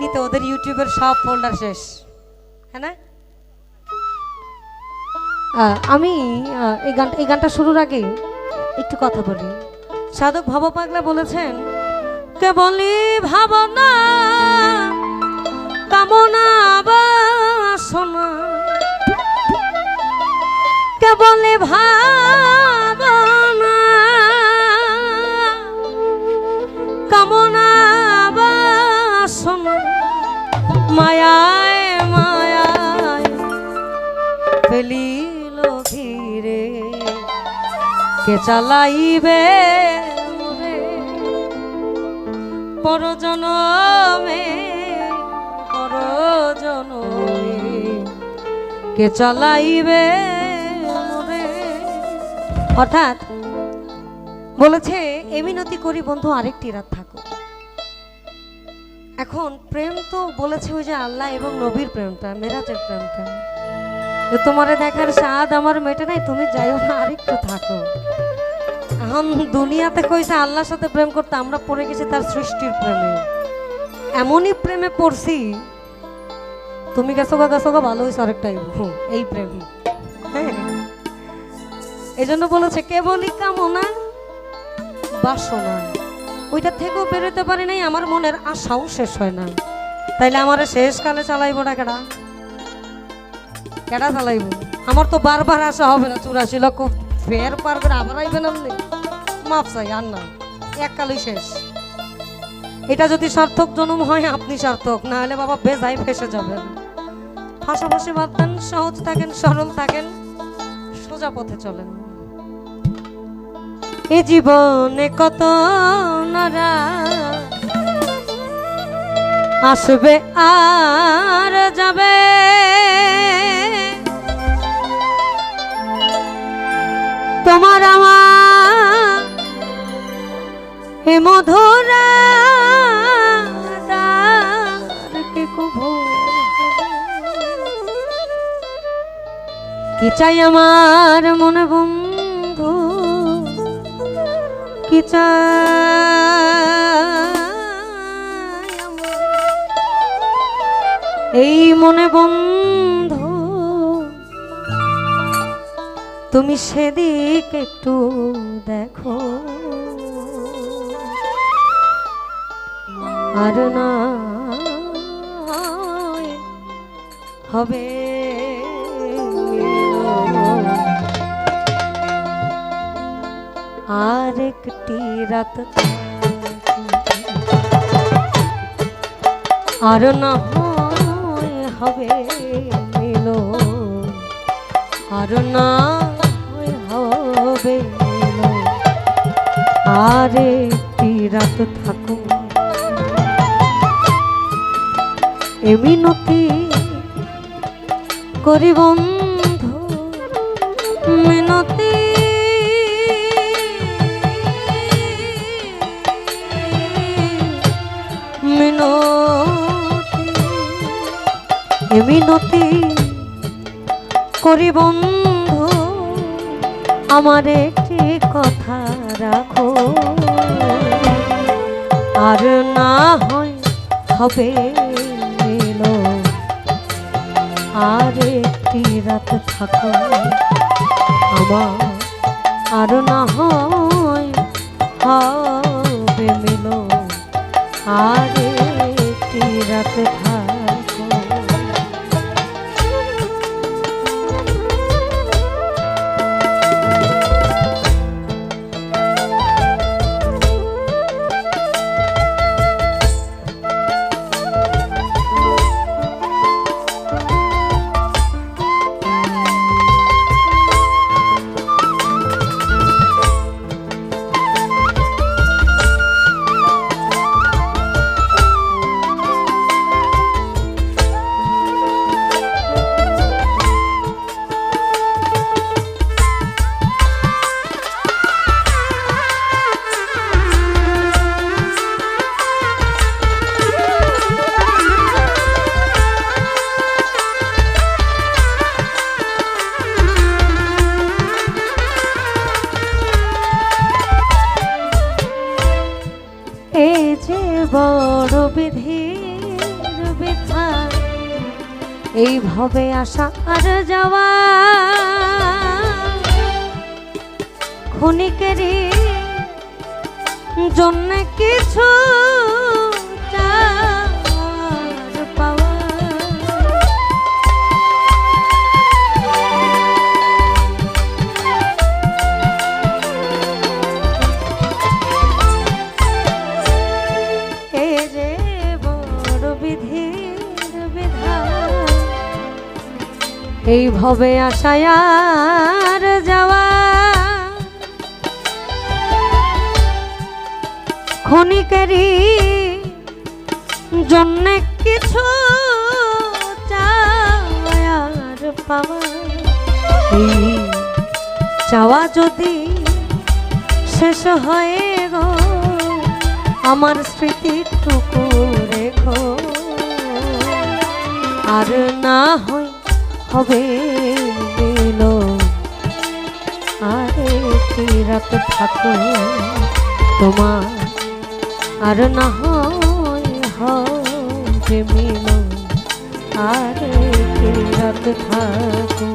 দিনই তো ওদের ইউটিউবের সব ফোল্ডার শেষ, হ্যাঁ না? আমি এই গানটা শুরুর আগে একটু কথা বলি। সাধক ভব পাগলা বলেছেন, কেবলই ভাবনা কামনা বাসনা, কেবলই ভাবনা কামনা বাসনা, মায়ায় মায়ায় ফেলিল ঘিরে, কে চালাইবে পরজনমে পরজনমে, কে চালাইবে মোরে। অর্থাৎ বলেছে এ মিনতি করি বন্ধু আরেকটি রাত থাকো। এখন প্রেম তো বলেছে ওই যে আল্লাহ এবং নবীর প্রেমটা, মেরাজের প্রেমটা, তোমারে দেখার স্বাদ আমার মেটে নাই, তুমি যাইও না আরেকটু থাকো। এখন দুনিয়াতে কইছে আল্লাহর সাথে প্রেম করতে, আমরা পড়ে গেছি তার সৃষ্টির প্রেমে। এমনই প্রেমে পড়ছি, তুমি গেছো গা ভালো হয়েছে আরেকটাই এই প্রেম। হ্যাঁ, এই জন্য বলেছে কেবলই কামনা বাসনা, ওইটা থেকেও বেরোতে পারি নাই, আমার মনের আশাও শেষ হয় না। তাইলে আমার শেষকালে চালাইবো না কেডা? কেডা চালাইব? আমার তো বারবার আশা হবে না, 84 লক্ষ ফের পার করে আবার আইবেন আপনি, মাফ চাই আর না, এককালই শেষ। এটা যদি সার্থক জন্ম হয় আপনি সার্থক, না হলে বাবা বেজায় ফেসে যাবেন। পাশাপাশি বাদ দেন, সহজ থাকেন, সরল থাকেন, সোজা পথে চলেন। এই জীবনে কত নরা আসবে আর যাবে, তোমার আমার এ মধুরা কে কভু, কি চাই আমার মনে বন্ধু, কি চাই এই মনে বন্ধু, তুমি সেদিক একটু দেখো, আর না হবে আর একটি রাত, আর না হবে মিলো, আর না হবে মিলো, আর একটি রাত থাকো। এ মিনতি করি বন্ধু মিনতি, মিনতি করি বন্ধু, আমার একটি কথা রাখো, আর না হয় হবে মিলো, আর একটি রাত থাকো আমার, আর না হয় হবে মিলো, আর একটি রাত থাকো। এইভাবে আসা আর যাওয়া ক্ষণিকেরই জন্য কিছু চাওয়ার পাওয়া। এই যে বড় বিধির বিধান, এইভাবে আশায় আর যাওয়া ক্ষণিকেরই জন্য কিছু চাওয়ার পাওয়া। এই চাওয়া যদি শেষ হয়ে গো আমার স্মৃতিটুকু রেখো, আর না হয় হবে মিলো আরে কি রাত থাকো তোমার, আর না হয় হবে মিলো আরে কি রাত থাকো।